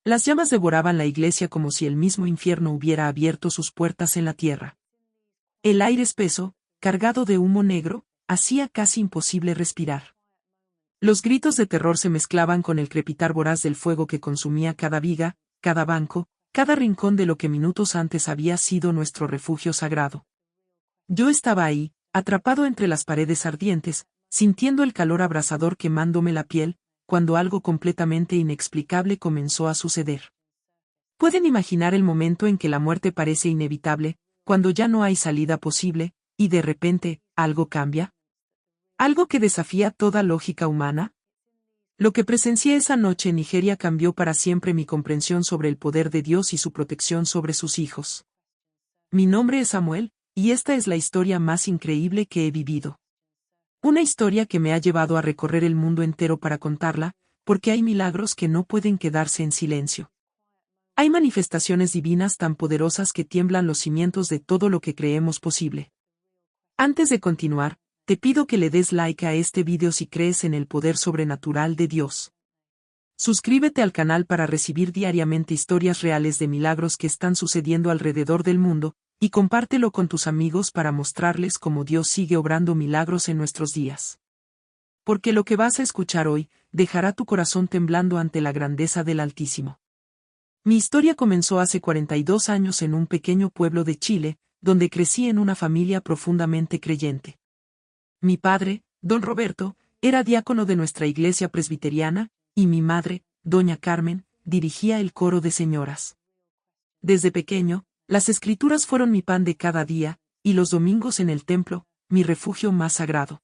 Las llamas devoraban la iglesia como si el mismo infierno hubiera abierto sus puertas en la tierra. El aire espeso, cargado de humo negro, hacía casi imposible respirar. Los gritos de terror se mezclaban con el crepitar voraz del fuego que consumía cada viga, cada banco, cada rincón de lo que minutos antes había sido nuestro refugio sagrado. Yo estaba ahí, atrapado entre las paredes ardientes, sintiendo el calor abrasador quemándome la piel, cuando algo completamente inexplicable comenzó a suceder. ¿Pueden imaginar el momento en que la muerte parece inevitable, cuando ya no hay salida posible, y de repente, algo cambia? ¿Algo que desafía toda lógica humana? Lo que presencié esa noche en Nigeria cambió para siempre mi comprensión sobre el poder de Dios y su protección sobre sus hijos. Mi nombre es Samuel, y esta es la historia más increíble que he vivido. Una historia que me ha llevado a recorrer el mundo entero para contarla, porque hay milagros que no pueden quedarse en silencio. Hay manifestaciones divinas tan poderosas que tiemblan los cimientos de todo lo que creemos posible. Antes de continuar, te pido que le des like a este video si crees en el poder sobrenatural de Dios. Suscríbete al canal para recibir diariamente historias reales de milagros que están sucediendo alrededor del mundo, y compártelo con tus amigos para mostrarles cómo Dios sigue obrando milagros en nuestros días. Porque lo que vas a escuchar hoy, dejará tu corazón temblando ante la grandeza del Altísimo. Mi historia comenzó hace 42 años en un pequeño pueblo de Chile, donde crecí en una familia profundamente creyente. Mi padre, don Roberto, era diácono de nuestra iglesia presbiteriana, y mi madre, doña Carmen, dirigía el coro de señoras. Desde pequeño, las escrituras fueron mi pan de cada día, y los domingos en el templo, mi refugio más sagrado.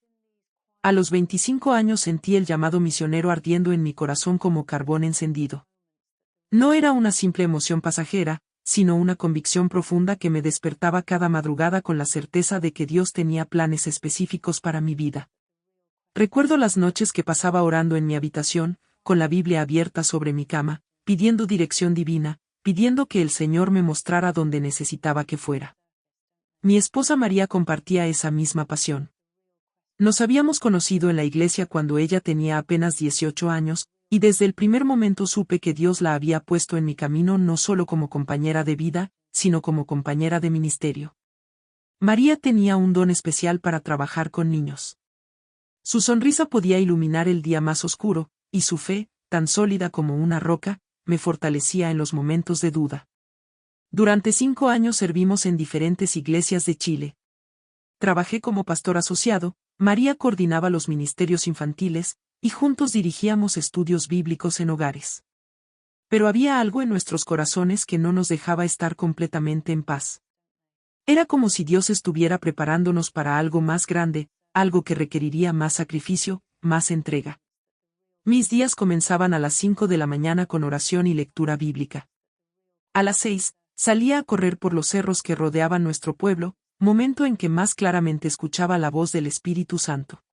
A los 25 años sentí el llamado misionero ardiendo en mi corazón como carbón encendido. No era una simple emoción pasajera, sino una convicción profunda que me despertaba cada madrugada con la certeza de que Dios tenía planes específicos para mi vida. Recuerdo las noches que pasaba orando en mi habitación, con la Biblia abierta sobre mi cama, pidiendo dirección divina, pidiendo que el Señor me mostrara dónde necesitaba que fuera. Mi esposa María compartía esa misma pasión. Nos habíamos conocido en la iglesia cuando ella tenía apenas 18 años, y desde el primer momento supe que Dios la había puesto en mi camino no solo como compañera de vida, sino como compañera de ministerio. María tenía un don especial para trabajar con niños. Su sonrisa podía iluminar el día más oscuro, y su fe, tan sólida como una roca, me fortalecía en los momentos de duda. Durante 5 años servimos en diferentes iglesias de Chile. Trabajé como pastor asociado, María coordinaba los ministerios infantiles, y juntos dirigíamos estudios bíblicos en hogares. Pero había algo en nuestros corazones que no nos dejaba estar completamente en paz. Era como si Dios estuviera preparándonos para algo más grande, algo que requeriría más sacrificio, más entrega. Mis días comenzaban a las 5 de la mañana con oración y lectura bíblica. A las 6, salía a correr por los cerros que rodeaban nuestro pueblo, momento en que más claramente escuchaba la voz del Espíritu Santo.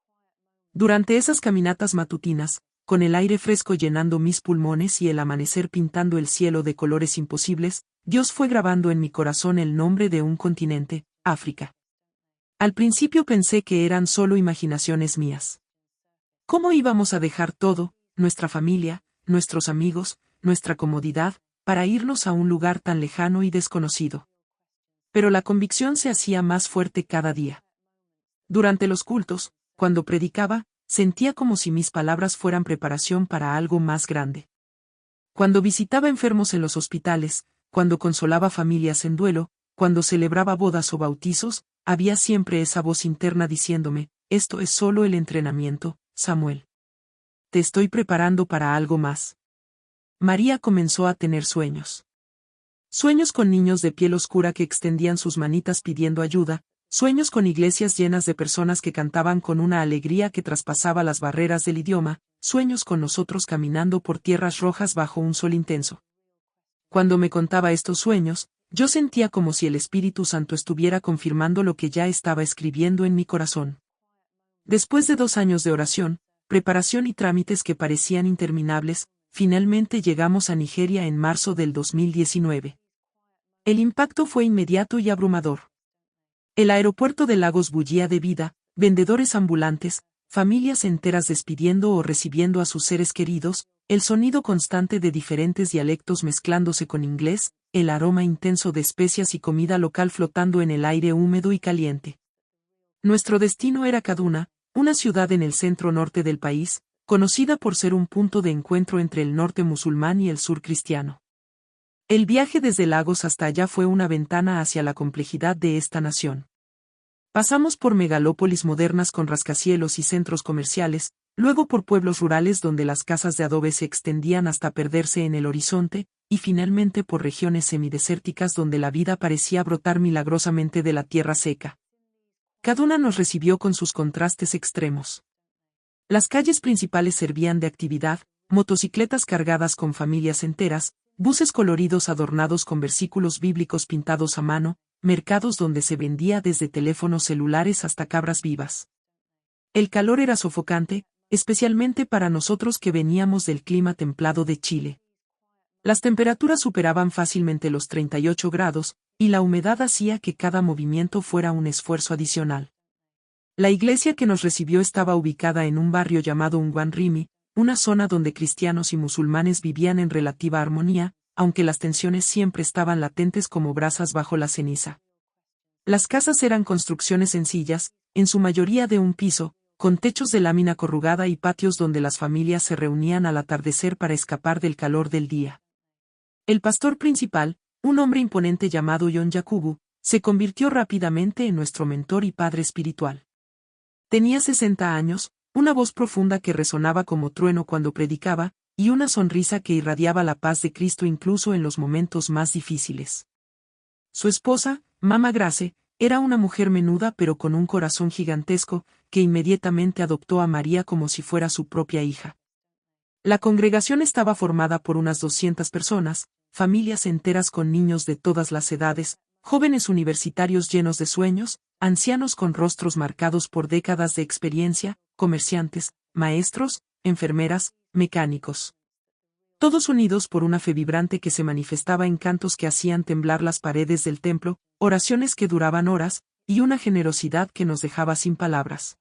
Durante esas caminatas matutinas, con el aire fresco llenando mis pulmones y el amanecer pintando el cielo de colores imposibles, Dios fue grabando en mi corazón el nombre de un continente, África. Al principio pensé que eran solo imaginaciones mías. ¿Cómo íbamos a dejar todo, nuestra familia, nuestros amigos, nuestra comodidad, para irnos a un lugar tan lejano y desconocido? Pero la convicción se hacía más fuerte cada día. Durante los cultos, cuando predicaba, sentía como si mis palabras fueran preparación para algo más grande. Cuando visitaba enfermos en los hospitales, cuando consolaba familias en duelo, cuando celebraba bodas o bautizos, había siempre esa voz interna diciéndome, esto es solo el entrenamiento, Samuel. Te estoy preparando para algo más. María comenzó a tener sueños. Sueños con niños de piel oscura que extendían sus manitas pidiendo ayuda, sueños con iglesias llenas de personas que cantaban con una alegría que traspasaba las barreras del idioma, sueños con nosotros caminando por tierras rojas bajo un sol intenso. Cuando me contaba estos sueños, yo sentía como si el Espíritu Santo estuviera confirmando lo que ya estaba escribiendo en mi corazón. Después de 2 años de oración, preparación y trámites que parecían interminables, finalmente llegamos a Nigeria en marzo del 2019. El impacto fue inmediato y abrumador. El aeropuerto de Lagos bullía de vida, vendedores ambulantes, familias enteras despidiendo o recibiendo a sus seres queridos, el sonido constante de diferentes dialectos mezclándose con inglés, el aroma intenso de especias y comida local flotando en el aire húmedo y caliente. Nuestro destino era Kaduna, una ciudad en el centro norte del país, conocida por ser un punto de encuentro entre el norte musulmán y el sur cristiano. El viaje desde Lagos hasta allá fue una ventana hacia la complejidad de esta nación. Pasamos por megalópolis modernas con rascacielos y centros comerciales, luego por pueblos rurales donde las casas de adobe se extendían hasta perderse en el horizonte, y finalmente por regiones semidesérticas donde la vida parecía brotar milagrosamente de la tierra seca. Kaduna nos recibió con sus contrastes extremos. Las calles principales servían de actividad, motocicletas cargadas con familias enteras, buses coloridos adornados con versículos bíblicos pintados a mano, mercados donde se vendía desde teléfonos celulares hasta cabras vivas. El calor era sofocante, especialmente para nosotros que veníamos del clima templado de Chile. Las temperaturas superaban fácilmente los 38 grados, y la humedad hacía que cada movimiento fuera un esfuerzo adicional. La iglesia que nos recibió estaba ubicada en un barrio llamado Unguan-Rimi, una zona donde cristianos y musulmanes vivían en relativa armonía, aunque las tensiones siempre estaban latentes como brasas bajo la ceniza. Las casas eran construcciones sencillas, en su mayoría de un piso, con techos de lámina corrugada y patios donde las familias se reunían al atardecer para escapar del calor del día. El pastor principal, un hombre imponente llamado John Yakubu, se convirtió rápidamente en nuestro mentor y padre espiritual. Tenía 60 años, una voz profunda que resonaba como trueno cuando predicaba, y una sonrisa que irradiaba la paz de Cristo incluso en los momentos más difíciles. Su esposa, Mama Grace, era una mujer menuda pero con un corazón gigantesco, que inmediatamente adoptó a María como si fuera su propia hija. La congregación estaba formada por unas 200 personas, familias enteras con niños de todas las edades, jóvenes universitarios llenos de sueños, ancianos con rostros marcados por décadas de experiencia, comerciantes, maestros, enfermeras, mecánicos. Todos unidos por una fe vibrante que se manifestaba en cantos que hacían temblar las paredes del templo, oraciones que duraban horas, y una generosidad que nos dejaba sin palabras.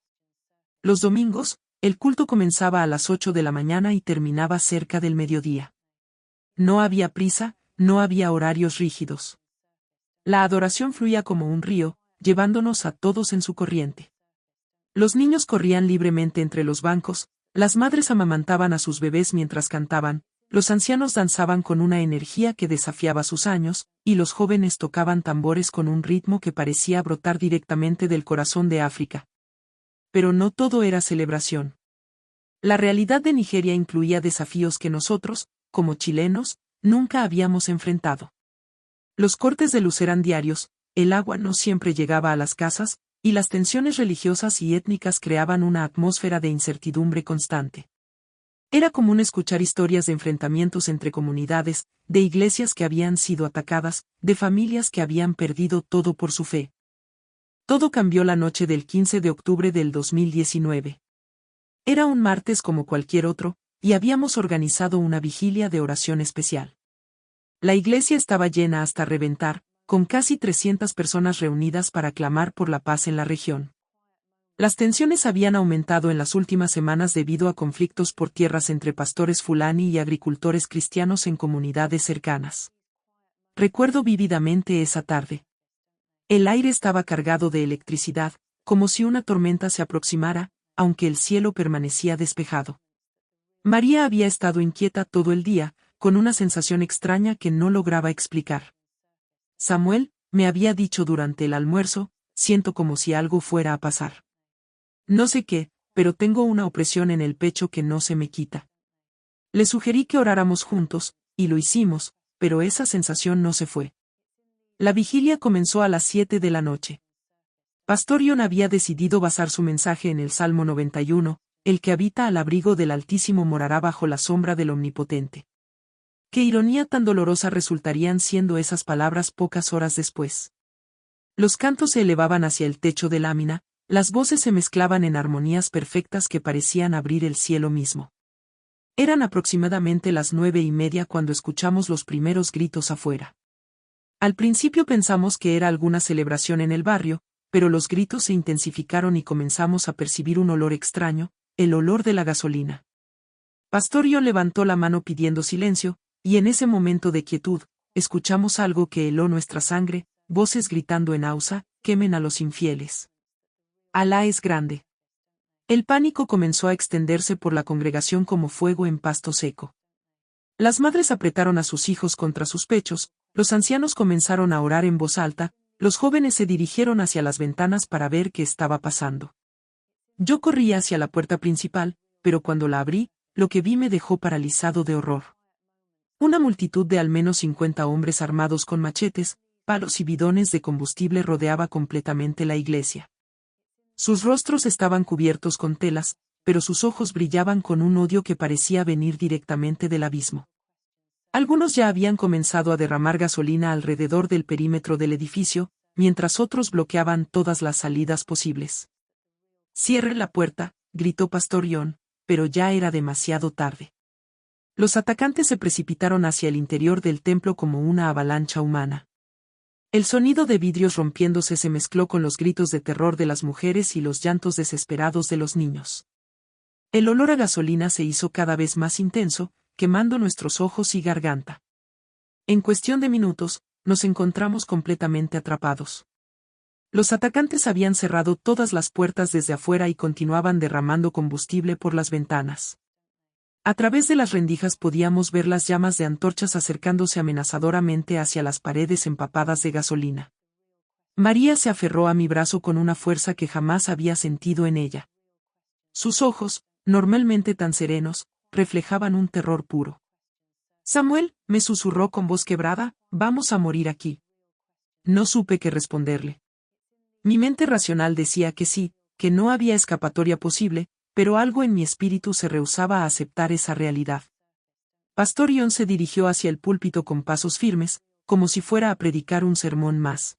Los domingos, el culto comenzaba a las 8 de la mañana y terminaba cerca del mediodía. No había prisa, no había horarios rígidos. La adoración fluía como un río, llevándonos a todos en su corriente. Los niños corrían libremente entre los bancos, las madres amamantaban a sus bebés mientras cantaban, los ancianos danzaban con una energía que desafiaba sus años, y los jóvenes tocaban tambores con un ritmo que parecía brotar directamente del corazón de África. Pero no todo era celebración. La realidad de Nigeria incluía desafíos que nosotros, como chilenos, nunca habíamos enfrentado. Los cortes de luz eran diarios, el agua no siempre llegaba a las casas, y las tensiones religiosas y étnicas creaban una atmósfera de incertidumbre constante. Era común escuchar historias de enfrentamientos entre comunidades, de iglesias que habían sido atacadas, de familias que habían perdido todo por su fe. Todo cambió la noche del 15 de octubre del 2019. Era un martes como cualquier otro, y habíamos organizado una vigilia de oración especial. La iglesia estaba llena hasta reventar, con casi 300 personas reunidas para clamar por la paz en la región. Las tensiones habían aumentado en las últimas semanas debido a conflictos por tierras entre pastores fulani y agricultores cristianos en comunidades cercanas. Recuerdo vívidamente esa tarde. El aire estaba cargado de electricidad, como si una tormenta se aproximara, aunque el cielo permanecía despejado. María había estado inquieta todo el día, con una sensación extraña que no lograba explicar. Samuel, me había dicho durante el almuerzo, siento como si algo fuera a pasar. No sé qué, pero tengo una opresión en el pecho que no se me quita. Le sugerí que oráramos juntos, y lo hicimos, pero esa sensación no se fue. La vigilia comenzó a las 7 de la noche. Pastor John había decidido basar su mensaje en el Salmo 91, el que habita al abrigo del Altísimo morará bajo la sombra del Omnipotente. Qué ironía tan dolorosa resultarían siendo esas palabras pocas horas después. Los cantos se elevaban hacia el techo de lámina, las voces se mezclaban en armonías perfectas que parecían abrir el cielo mismo. Eran aproximadamente las 9:30 cuando escuchamos los primeros gritos afuera. Al principio pensamos que era alguna celebración en el barrio, pero los gritos se intensificaron y comenzamos a percibir un olor extraño, el olor de la gasolina. Pastor Ion levantó la mano pidiendo silencio, y en ese momento de quietud, escuchamos algo que heló nuestra sangre, voces gritando en Hausa, quemen a los infieles. Alá es grande. El pánico comenzó a extenderse por la congregación como fuego en pasto seco. Las madres apretaron a sus hijos contra sus pechos, los ancianos comenzaron a orar en voz alta, los jóvenes se dirigieron hacia las ventanas para ver qué estaba pasando. Yo corrí hacia la puerta principal, pero cuando la abrí, lo que vi me dejó paralizado de horror. Una multitud de al menos 50 hombres armados con machetes, palos y bidones de combustible rodeaba completamente la iglesia. Sus rostros estaban cubiertos con telas, pero sus ojos brillaban con un odio que parecía venir directamente del abismo. Algunos ya habían comenzado a derramar gasolina alrededor del perímetro del edificio, mientras otros bloqueaban todas las salidas posibles. «Cierre la puerta», gritó Pastor Ion, pero ya era demasiado tarde. Los atacantes se precipitaron hacia el interior del templo como una avalancha humana. El sonido de vidrios rompiéndose se mezcló con los gritos de terror de las mujeres y los llantos desesperados de los niños. El olor a gasolina se hizo cada vez más intenso, quemando nuestros ojos y garganta. En cuestión de minutos, nos encontramos completamente atrapados. Los atacantes habían cerrado todas las puertas desde afuera y continuaban derramando combustible por las ventanas. A través de las rendijas podíamos ver las llamas de antorchas acercándose amenazadoramente hacia las paredes empapadas de gasolina. María se aferró a mi brazo con una fuerza que jamás había sentido en ella. Sus ojos, normalmente tan serenos, reflejaban un terror puro. «Samuel», me susurró con voz quebrada, «vamos a morir aquí». No supe qué responderle. Mi mente racional decía que sí, que no había escapatoria posible, pero algo en mi espíritu se rehusaba a aceptar esa realidad. Pastor Ion se dirigió hacia el púlpito con pasos firmes, como si fuera a predicar un sermón más.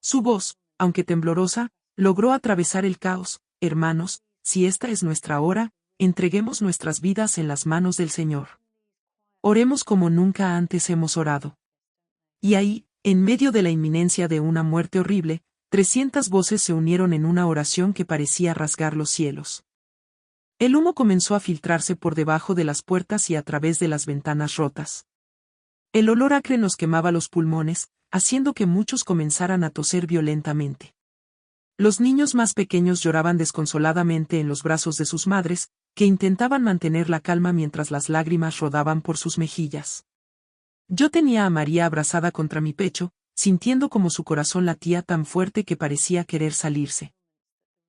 Su voz, aunque temblorosa, logró atravesar el caos. «Hermanos, si esta es nuestra hora, entreguemos nuestras vidas en las manos del Señor. Oremos como nunca antes hemos orado». Y ahí, en medio de la inminencia de una muerte horrible, 300 voces se unieron en una oración que parecía rasgar los cielos. El humo comenzó a filtrarse por debajo de las puertas y a través de las ventanas rotas. El olor acre nos quemaba los pulmones, haciendo que muchos comenzaran a toser violentamente. Los niños más pequeños lloraban desconsoladamente en los brazos de sus madres, que intentaban mantener la calma mientras las lágrimas rodaban por sus mejillas. Yo tenía a María abrazada contra mi pecho, sintiendo como su corazón latía tan fuerte que parecía querer salirse.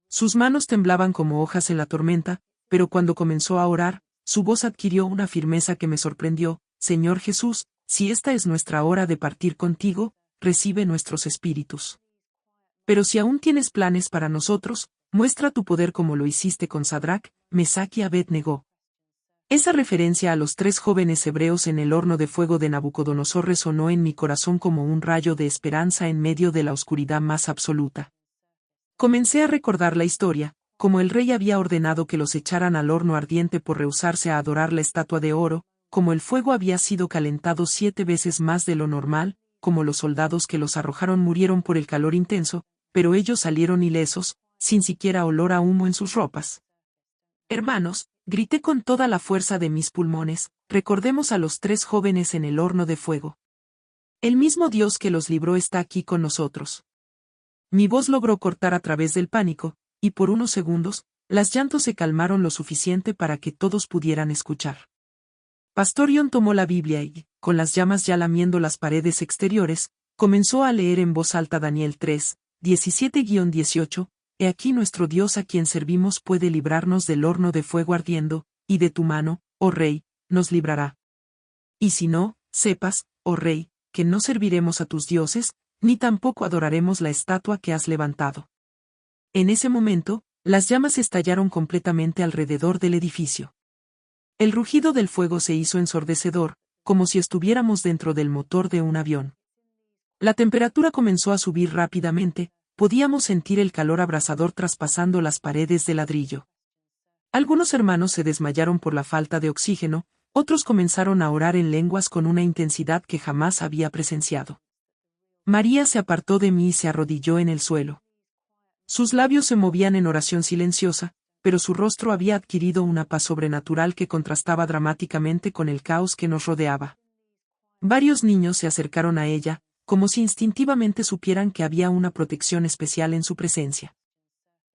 Sus manos temblaban como hojas en la tormenta, pero cuando comenzó a orar, su voz adquirió una firmeza que me sorprendió. «Señor Jesús, si esta es nuestra hora de partir contigo, recibe nuestros espíritus. Pero si aún tienes planes para nosotros, muestra tu poder como lo hiciste con Sadrac, Mesac y Abed-Negó». Esa referencia a los 3 jóvenes hebreos en el horno de fuego de Nabucodonosor resonó en mi corazón como un rayo de esperanza en medio de la oscuridad más absoluta. Comencé a recordar la historia, como el rey había ordenado que los echaran al horno ardiente por rehusarse a adorar la estatua de oro, como el fuego había sido calentado 7 veces más de lo normal, como los soldados que los arrojaron murieron por el calor intenso, pero ellos salieron ilesos, sin siquiera olor a humo en sus ropas. «Hermanos», grité con toda la fuerza de mis pulmones, «recordemos a los 3 jóvenes en el horno de fuego. El mismo Dios que los libró está aquí con nosotros». Mi voz logró cortar a través del pánico, y por unos segundos, las llantos se calmaron lo suficiente para que todos pudieran escuchar. Pastor Ion tomó la Biblia y, con las llamas ya lamiendo las paredes exteriores, comenzó a leer en voz alta Daniel 3, 17-18, «He aquí nuestro Dios a quien servimos puede librarnos del horno de fuego ardiendo, y de tu mano, oh rey, nos librará. Y si no, sepas, oh rey, que no serviremos a tus dioses, ni tampoco adoraremos la estatua que has levantado». En ese momento, las llamas estallaron completamente alrededor del edificio. El rugido del fuego se hizo ensordecedor, como si estuviéramos dentro del motor de un avión. La temperatura comenzó a subir rápidamente, podíamos sentir el calor abrasador traspasando las paredes de ladrillo. Algunos hermanos se desmayaron por la falta de oxígeno, otros comenzaron a orar en lenguas con una intensidad que jamás había presenciado. María se apartó de mí y se arrodilló en el suelo. Sus labios se movían en oración silenciosa, pero su rostro había adquirido una paz sobrenatural que contrastaba dramáticamente con el caos que nos rodeaba. Varios niños se acercaron a ella, como si instintivamente supieran que había una protección especial en su presencia.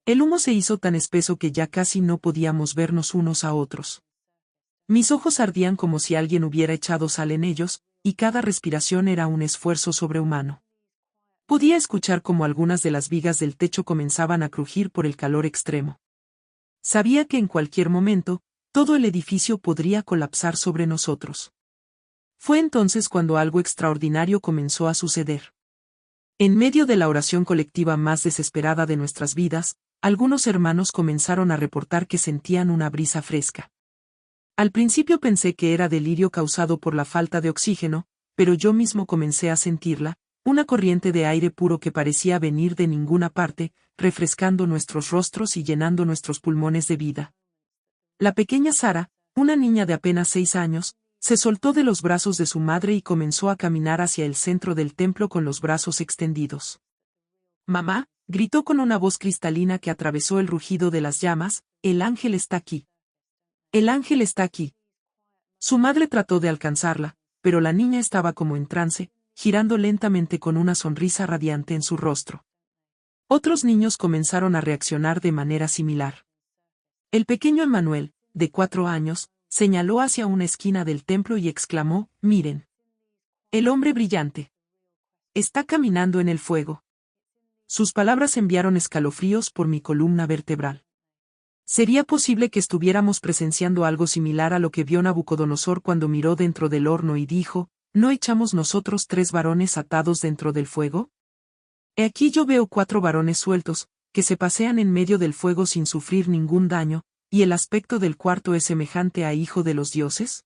El humo se hizo tan espeso que ya casi no podíamos vernos unos a otros. Mis ojos ardían como si alguien hubiera echado sal en ellos, y cada respiración era un esfuerzo sobrehumano. Podía escuchar cómo algunas de las vigas del techo comenzaban a crujir por el calor extremo. Sabía que en cualquier momento, todo el edificio podría colapsar sobre nosotros. Fue entonces cuando algo extraordinario comenzó a suceder. En medio de la oración colectiva más desesperada de nuestras vidas, algunos hermanos comenzaron a reportar que sentían una brisa fresca. Al principio pensé que era delirio causado por la falta de oxígeno, pero yo mismo comencé a sentirla, una corriente de aire puro que parecía venir de ninguna parte, refrescando nuestros rostros y llenando nuestros pulmones de vida. La pequeña Sara, una niña de apenas 6 años, se soltó de los brazos de su madre y comenzó a caminar hacia el centro del templo con los brazos extendidos. «Mamá», gritó con una voz cristalina que atravesó el rugido de las llamas, «el ángel está aquí. El ángel está aquí». Su madre trató de alcanzarla, pero la niña estaba como en trance, girando lentamente con una sonrisa radiante en su rostro. Otros niños comenzaron a reaccionar de manera similar. El pequeño Emmanuel, de 4 años, señaló hacia una esquina del templo y exclamó, «Miren. El hombre brillante. Está caminando en el fuego». Sus palabras enviaron escalofríos por mi columna vertebral. ¿Sería posible que estuviéramos presenciando algo similar a lo que vio Nabucodonosor cuando miró dentro del horno y dijo, ¿no echamos nosotros 3 varones atados dentro del fuego? He aquí yo veo 4 varones sueltos, que se pasean en medio del fuego sin sufrir ningún daño, y el aspecto del cuarto es semejante a hijo de los dioses.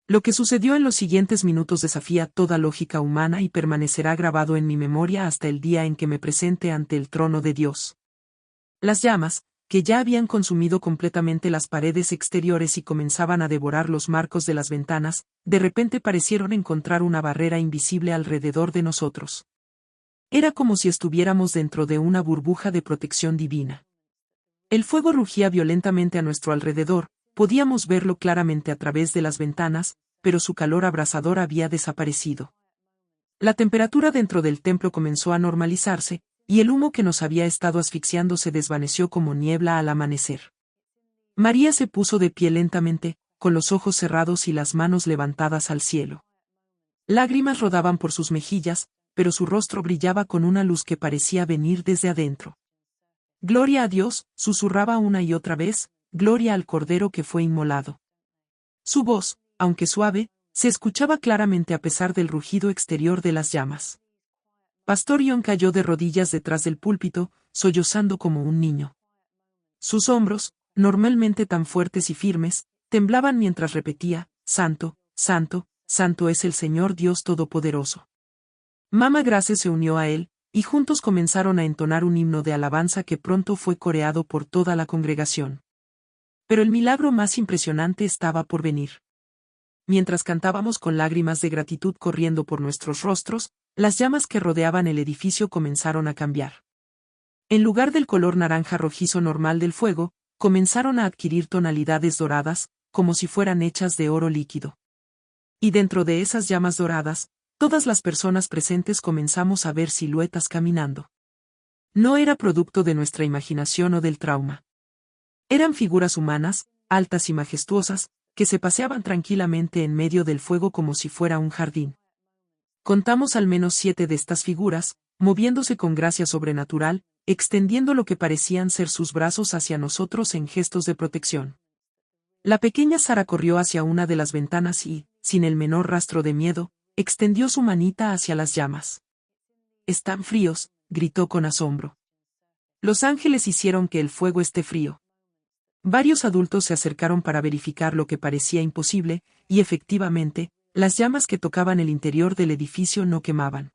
Lo que sucedió en los siguientes minutos desafía toda lógica humana y permanecerá grabado en mi memoria hasta el día en que me presente ante el trono de Dios. Las llamas, que ya habían consumido completamente las paredes exteriores y comenzaban a devorar los marcos de las ventanas, de repente parecieron encontrar una barrera invisible alrededor de nosotros. Era como si estuviéramos dentro de una burbuja de protección divina. El fuego rugía violentamente a nuestro alrededor, podíamos verlo claramente a través de las ventanas, pero su calor abrasador había desaparecido. La temperatura dentro del templo comenzó a normalizarse, y el humo que nos había estado asfixiando se desvaneció como niebla al amanecer. María se puso de pie lentamente, con los ojos cerrados y las manos levantadas al cielo. Lágrimas rodaban por sus mejillas, pero su rostro brillaba con una luz que parecía venir desde adentro. «Gloria a Dios», susurraba una y otra vez, «gloria al Cordero que fue inmolado». Su voz, aunque suave, se escuchaba claramente a pesar del rugido exterior de las llamas. Pastor Ion cayó de rodillas detrás del púlpito, sollozando como un niño. Sus hombros, normalmente tan fuertes y firmes, temblaban mientras repetía, «Santo, santo, santo es el Señor Dios Todopoderoso». Mama Grace se unió a él, y juntos comenzaron a entonar un himno de alabanza que pronto fue coreado por toda la congregación. Pero el milagro más impresionante estaba por venir. Mientras cantábamos con lágrimas de gratitud corriendo por nuestros rostros, las llamas que rodeaban el edificio comenzaron a cambiar. En lugar del color naranja rojizo normal del fuego, comenzaron a adquirir tonalidades doradas, como si fueran hechas de oro líquido. Y dentro de esas llamas doradas, todas las personas presentes comenzamos a ver siluetas caminando. No era producto de nuestra imaginación o del trauma. Eran figuras humanas, altas y majestuosas, que se paseaban tranquilamente en medio del fuego como si fuera un jardín. Contamos al menos 7 de estas figuras, moviéndose con gracia sobrenatural, extendiendo lo que parecían ser sus brazos hacia nosotros en gestos de protección. La pequeña Sara corrió hacia una de las ventanas y, sin el menor rastro de miedo, extendió su manita hacia las llamas. «Están fríos», gritó con asombro. Los ángeles hicieron que el fuego esté frío. Varios adultos se acercaron para verificar lo que parecía imposible, y efectivamente, las llamas que tocaban el interior del edificio no quemaban.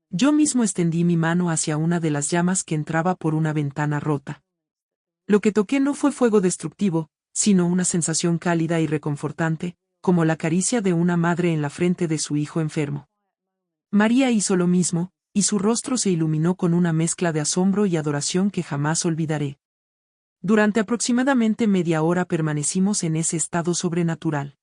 Yo mismo extendí mi mano hacia una de las llamas que entraba por una ventana rota. Lo que toqué no fue fuego destructivo, sino una sensación cálida y reconfortante, como la caricia de una madre en la frente de su hijo enfermo. María hizo lo mismo, y su rostro se iluminó con una mezcla de asombro y adoración que jamás olvidaré. Durante aproximadamente media hora permanecimos en ese estado sobrenatural.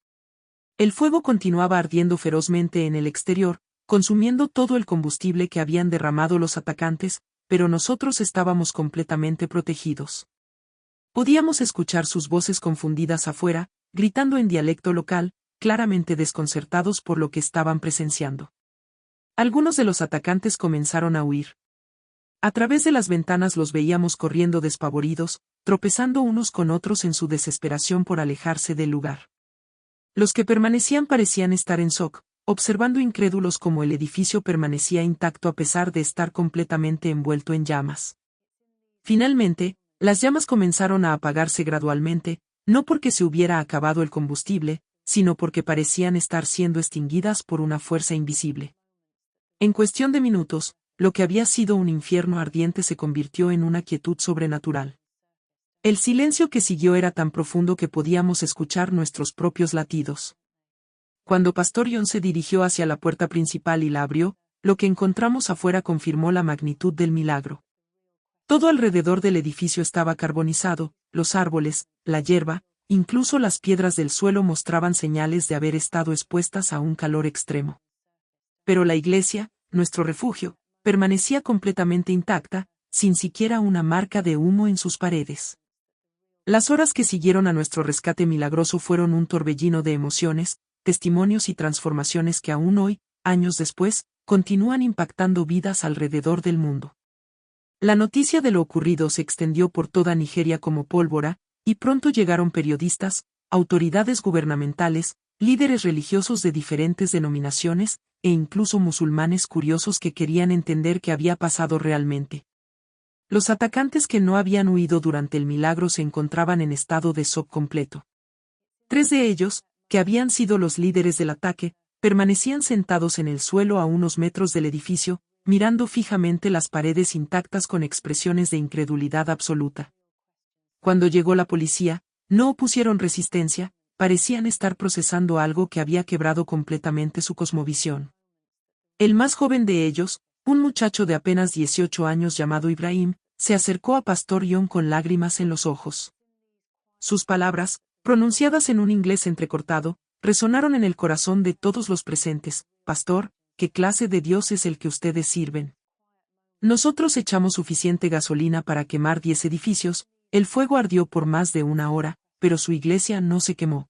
El fuego continuaba ardiendo ferozmente en el exterior, consumiendo todo el combustible que habían derramado los atacantes, pero nosotros estábamos completamente protegidos. Podíamos escuchar sus voces confundidas afuera, gritando en dialecto local, claramente desconcertados por lo que estaban presenciando. Algunos de los atacantes comenzaron a huir. A través de las ventanas los veíamos corriendo despavoridos, tropezando unos con otros en su desesperación por alejarse del lugar. Los que permanecían parecían estar en shock, observando incrédulos cómo el edificio permanecía intacto a pesar de estar completamente envuelto en llamas. Finalmente, las llamas comenzaron a apagarse gradualmente, no porque se hubiera acabado el combustible, sino porque parecían estar siendo extinguidas por una fuerza invisible. En cuestión de minutos, lo que había sido un infierno ardiente se convirtió en una quietud sobrenatural. El silencio que siguió era tan profundo que podíamos escuchar nuestros propios latidos. Cuando Pastor John se dirigió hacia la puerta principal y la abrió, lo que encontramos afuera confirmó la magnitud del milagro. Todo alrededor del edificio estaba carbonizado, los árboles, la hierba, incluso las piedras del suelo mostraban señales de haber estado expuestas a un calor extremo. Pero la iglesia, nuestro refugio, permanecía completamente intacta, sin siquiera una marca de humo en sus paredes. Las horas que siguieron a nuestro rescate milagroso fueron un torbellino de emociones, testimonios y transformaciones que aún hoy, años después, continúan impactando vidas alrededor del mundo. La noticia de lo ocurrido se extendió por toda Nigeria como pólvora, y pronto llegaron periodistas, autoridades gubernamentales, líderes religiosos de diferentes denominaciones, e incluso musulmanes curiosos que querían entender qué había pasado realmente. Los atacantes que no habían huido durante el milagro se encontraban en estado de shock completo. 3 de ellos, que habían sido los líderes del ataque, permanecían sentados en el suelo a unos metros del edificio, mirando fijamente las paredes intactas con expresiones de incredulidad absoluta. Cuando llegó la policía, no opusieron resistencia, parecían estar procesando algo que había quebrado completamente su cosmovisión. El más joven de ellos, un muchacho de apenas 18 años llamado Ibrahim, se acercó a Pastor John con lágrimas en los ojos. Sus palabras, pronunciadas en un inglés entrecortado, resonaron en el corazón de todos los presentes. Pastor, ¿qué clase de Dios es el que ustedes sirven? Nosotros echamos suficiente gasolina para quemar 10 edificios, el fuego ardió por más de una hora, pero su iglesia no se quemó.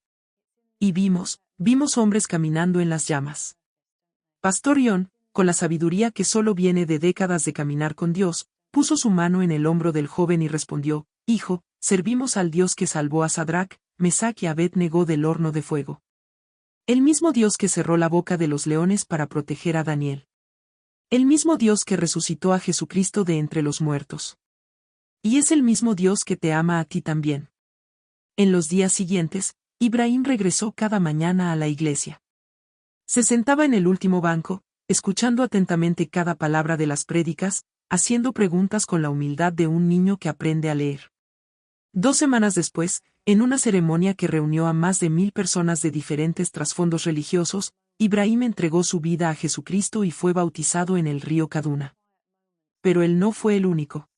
Y vimos hombres caminando en las llamas. Pastor John, con la sabiduría que solo viene de décadas de caminar con Dios, puso su mano en el hombro del joven y respondió: Hijo, servimos al Dios que salvó a Sadrac, Mesach y Abed-Negó del horno de fuego. El mismo Dios que cerró la boca de los leones para proteger a Daniel. El mismo Dios que resucitó a Jesucristo de entre los muertos. Y es el mismo Dios que te ama a ti también. En los días siguientes, Ibrahim regresó cada mañana a la iglesia. Se sentaba en el último banco, escuchando atentamente cada palabra de las prédicas, haciendo preguntas con la humildad de un niño que aprende a leer. 2 semanas después, en una ceremonia que reunió a más de 1000 personas de diferentes trasfondos religiosos, Ibrahim entregó su vida a Jesucristo y fue bautizado en el río Kaduna. Pero él no fue el único.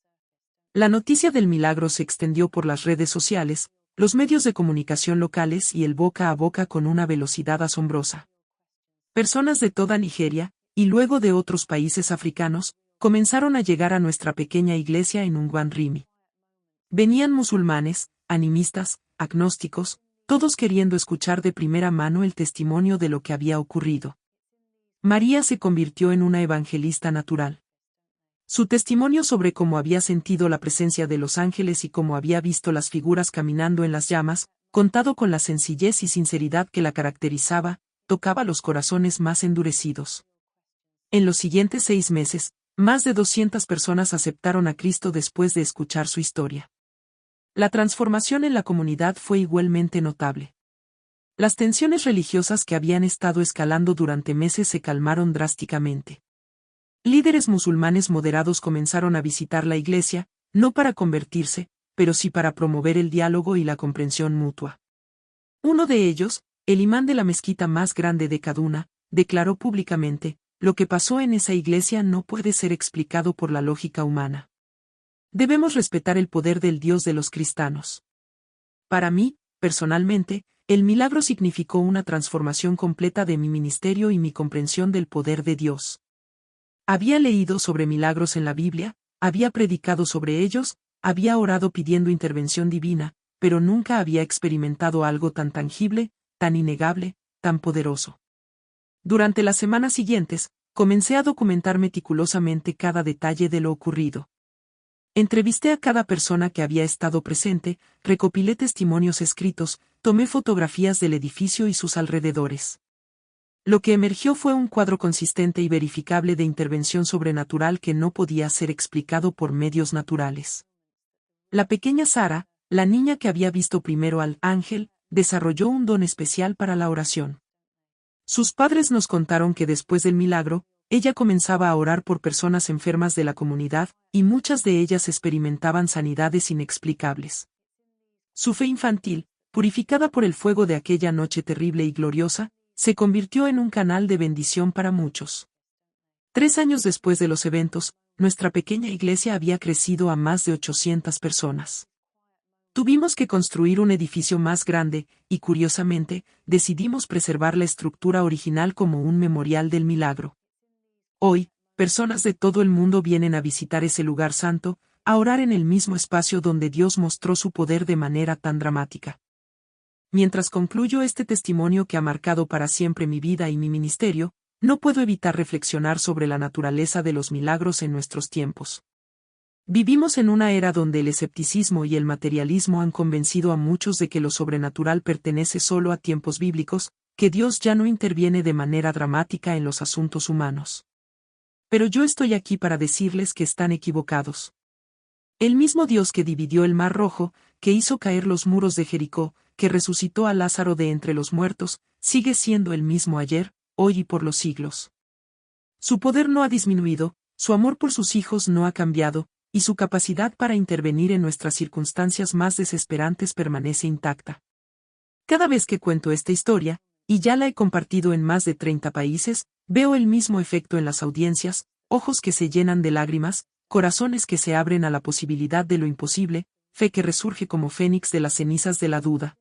La noticia del milagro se extendió por las redes sociales, los medios de comunicación locales y el boca a boca con una velocidad asombrosa. Personas de toda Nigeria, y luego de otros países africanos, comenzaron a llegar a nuestra pequeña iglesia en Ungwan Rimi. Venían musulmanes, animistas, agnósticos, todos queriendo escuchar de primera mano el testimonio de lo que había ocurrido. María se convirtió en una evangelista natural. Su testimonio sobre cómo había sentido la presencia de los ángeles y cómo había visto las figuras caminando en las llamas, contado con la sencillez y sinceridad que la caracterizaba, tocaba los corazones más endurecidos. En los siguientes 6 meses, más de 200 personas aceptaron a Cristo después de escuchar su historia. La transformación en la comunidad fue igualmente notable. Las tensiones religiosas que habían estado escalando durante meses se calmaron drásticamente. Líderes musulmanes moderados comenzaron a visitar la iglesia, no para convertirse, pero sí para promover el diálogo y la comprensión mutua. Uno de ellos, el imán de la mezquita más grande de Kaduna, declaró públicamente: lo que pasó en esa iglesia no puede ser explicado por la lógica humana. Debemos respetar el poder del Dios de los cristianos. Para mí, personalmente, el milagro significó una transformación completa de mi ministerio y mi comprensión del poder de Dios. Había leído sobre milagros en la Biblia, había predicado sobre ellos, había orado pidiendo intervención divina, pero nunca había experimentado algo tan tangible, tan innegable, tan poderoso. Durante las semanas siguientes, comencé a documentar meticulosamente cada detalle de lo ocurrido. Entrevisté a cada persona que había estado presente, recopilé testimonios escritos, tomé fotografías del edificio y sus alrededores. Lo que emergió fue un cuadro consistente y verificable de intervención sobrenatural que no podía ser explicado por medios naturales. La pequeña Sara, la niña que había visto primero al ángel, desarrolló un don especial para la oración. Sus padres nos contaron que después del milagro, ella comenzaba a orar por personas enfermas de la comunidad, y muchas de ellas experimentaban sanidades inexplicables. Su fe infantil, purificada por el fuego de aquella noche terrible y gloriosa, se convirtió en un canal de bendición para muchos. 3 años después de los eventos, nuestra pequeña iglesia había crecido a más de 800 personas. Tuvimos que construir un edificio más grande, y curiosamente, decidimos preservar la estructura original como un memorial del milagro. Hoy, personas de todo el mundo vienen a visitar ese lugar santo, a orar en el mismo espacio donde Dios mostró su poder de manera tan dramática. Mientras concluyo este testimonio que ha marcado para siempre mi vida y mi ministerio, no puedo evitar reflexionar sobre la naturaleza de los milagros en nuestros tiempos. Vivimos en una era donde el escepticismo y el materialismo han convencido a muchos de que lo sobrenatural pertenece solo a tiempos bíblicos, que Dios ya no interviene de manera dramática en los asuntos humanos. Pero yo estoy aquí para decirles que están equivocados. El mismo Dios que dividió el Mar Rojo, que hizo caer los muros de Jericó, que resucitó a Lázaro de entre los muertos, sigue siendo el mismo ayer, hoy y por los siglos. Su poder no ha disminuido, su amor por sus hijos no ha cambiado, y su capacidad para intervenir en nuestras circunstancias más desesperantes permanece intacta. Cada vez que cuento esta historia, y ya la he compartido en más de 30 países, veo el mismo efecto en las audiencias, ojos que se llenan de lágrimas, corazones que se abren a la posibilidad de lo imposible, fe que resurge como fénix de las cenizas de la duda.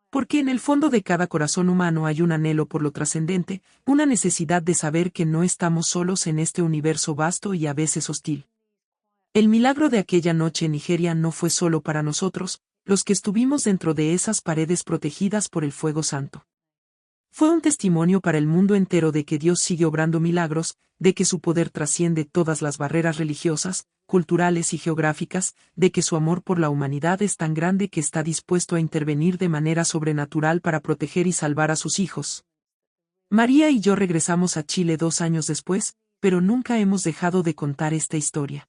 Porque en el fondo de cada corazón humano hay un anhelo por lo trascendente, una necesidad de saber que no estamos solos en este universo vasto y a veces hostil. El milagro de aquella noche en Nigeria no fue solo para nosotros, los que estuvimos dentro de esas paredes protegidas por el fuego santo. Fue un testimonio para el mundo entero de que Dios sigue obrando milagros, de que su poder trasciende todas las barreras religiosas, culturales y geográficas, de que su amor por la humanidad es tan grande que está dispuesto a intervenir de manera sobrenatural para proteger y salvar a sus hijos. María y yo regresamos a Chile 2 años después, pero nunca hemos dejado de contar esta historia.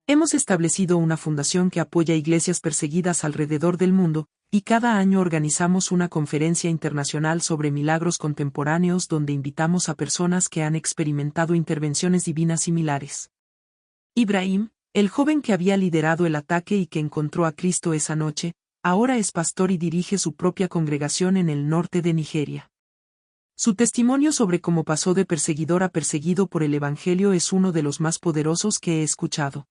Hemos establecido una fundación que apoya iglesias perseguidas alrededor del mundo, y cada año organizamos una conferencia internacional sobre milagros contemporáneos donde invitamos a personas que han experimentado intervenciones divinas similares. Ibrahim, el joven que había liderado el ataque y que encontró a Cristo esa noche, ahora es pastor y dirige su propia congregación en el norte de Nigeria. Su testimonio sobre cómo pasó de perseguidor a perseguido por el Evangelio es uno de los más poderosos que he escuchado.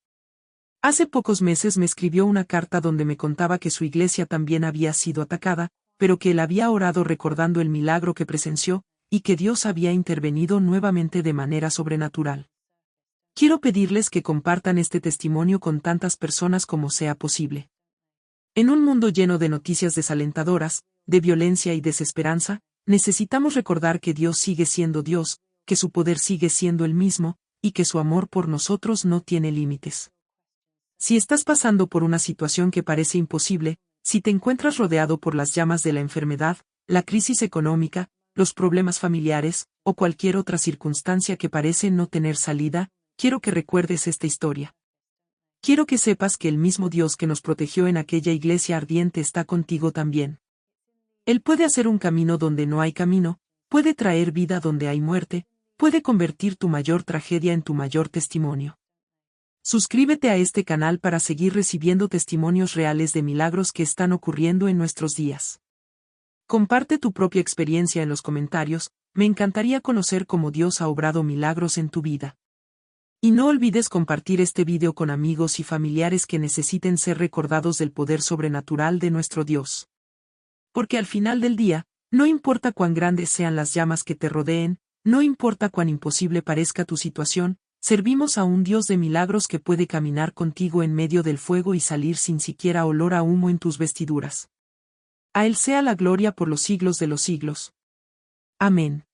Hace pocos meses me escribió una carta donde me contaba que su iglesia también había sido atacada, pero que él había orado recordando el milagro que presenció, y que Dios había intervenido nuevamente de manera sobrenatural. Quiero pedirles que compartan este testimonio con tantas personas como sea posible. En un mundo lleno de noticias desalentadoras, de violencia y desesperanza, necesitamos recordar que Dios sigue siendo Dios, que su poder sigue siendo el mismo, y que su amor por nosotros no tiene límites. Si estás pasando por una situación que parece imposible, si te encuentras rodeado por las llamas de la enfermedad, la crisis económica, los problemas familiares, o cualquier otra circunstancia que parece no tener salida, quiero que recuerdes esta historia. Quiero que sepas que el mismo Dios que nos protegió en aquella iglesia ardiente está contigo también. Él puede hacer un camino donde no hay camino, puede traer vida donde hay muerte, puede convertir tu mayor tragedia en tu mayor testimonio. Suscríbete a este canal para seguir recibiendo testimonios reales de milagros que están ocurriendo en nuestros días. Comparte tu propia experiencia en los comentarios, me encantaría conocer cómo Dios ha obrado milagros en tu vida. Y no olvides compartir este video con amigos y familiares que necesiten ser recordados del poder sobrenatural de nuestro Dios. Porque al final del día, no importa cuán grandes sean las llamas que te rodeen, no importa cuán imposible parezca tu situación, servimos a un Dios de milagros que puede caminar contigo en medio del fuego y salir sin siquiera olor a humo en tus vestiduras. A Él sea la gloria por los siglos de los siglos. Amén.